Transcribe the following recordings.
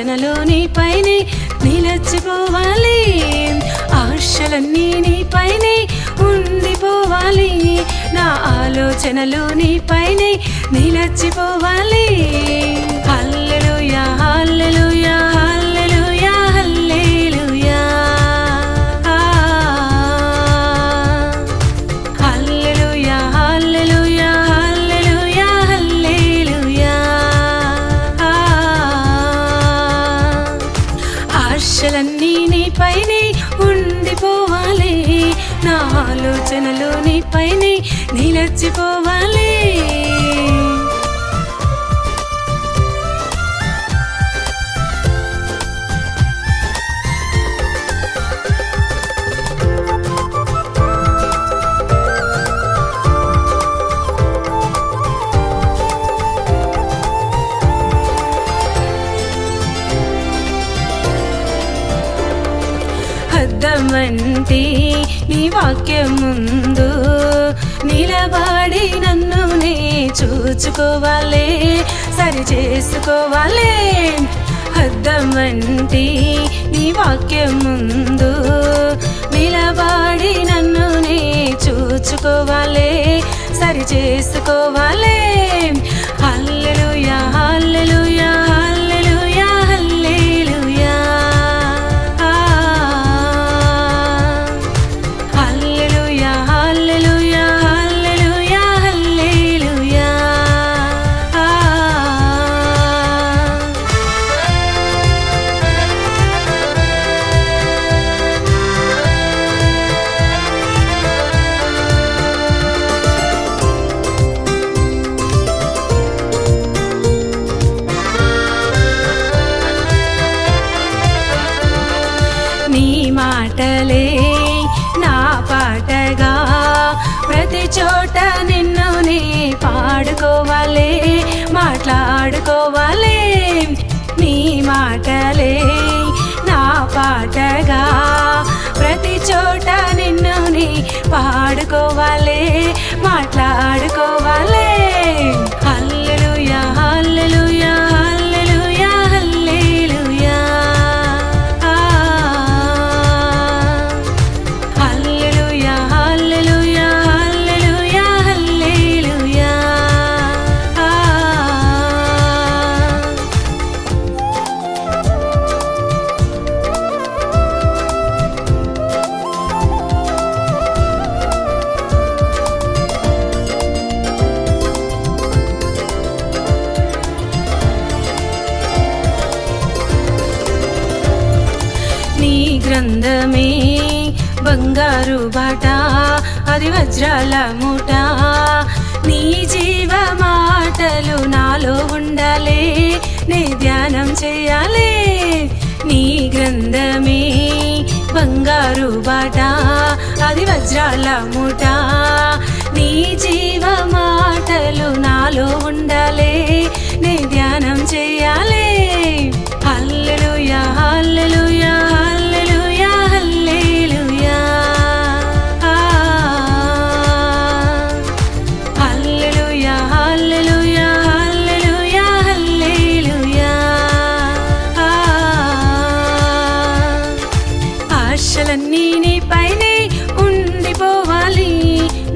ఆలోచనలు నీపైనే నిలచిపోవాలి, ఆశలన్నీ నీపైనే ఉండిపోవాలి, నా ఆలోచనలు నీపైనే నిలచిపోవాలి. హల్లెలూయా హల్లెలూయా హల్లెలూయా హల్లెలూయా హల్లెలూయా హల్లెలూయా హల్లెలూయా హల్లెలూయా. ఆశలన్నీ నీపైనే ఉండిపోవాలి, నా ఆలోచనలు నీపైనే నిలచిపోవాలి. అద్దమంటి నీ వాక్యం ముందు నిలబడి నన్ను నే చూచుకోవాలి, సరి చేసుకోవాలి. అద్దమంటి నీ వాక్యం ముందు నిలబడి నన్ను నే చూచుకోవాలి, సరి చేసుకోవాలి. హల్లెలూయా హల్లెలూయా హల్లెలూయా హల్లెలూయా హల్లెలూయా హల్లెలూయా హల్లెలూయా హల్లెలూయా. నీ మాటలే నా పాటగా ప్రతి చోట నిన్ను నే పాడుకోవాలి, మాట్లాడుకోవాలి. నీ మాటలే నా పాటగా ప్రతి చోట నిన్ను నే పాడుకోవాలి, మాట్లాడుకోవాలి. హల్లెలూయా హల్లెలూయా హల్లెలూయా హల్లెలూయా హల్లెలూయా హల్లెలూయా హల్లెలూయా హల్లెలూయా. నీ గ్రంథమే బంగారు బాట, అది వజ్రాల మూట, నీ జీవ మాటలు నాలో ఉండాలి, నే ధ్యానం చేయాలి. నీ గ్రంథమే బంగారు బాట, అది వజ్రాల మూట, నీ జీవ మాటలు నాలో ఉండాలి, నే ధ్యానం చేయాలి. హల్లెలూయా హల్లెలూయా హల్లెలూయా హల్లెలూయా హల్లెలూయా హల్లెలూయా హల్లెలూయా హల్లెలూయా. ఆశలన్నీ నీపైనే ఉండిపోవాలి,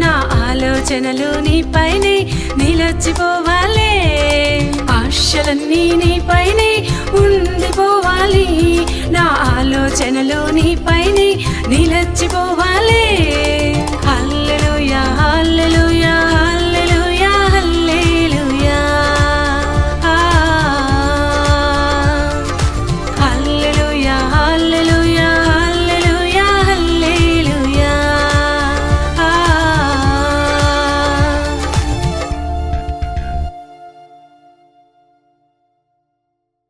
నా ఆలోచనలు నీపైనే నిలచిపోవాలి. ఆశలన్నీ నీపైనే ఉండిపోవాలి, నా ఆలోచనలు నీపైనే నిలచిపోవాలి.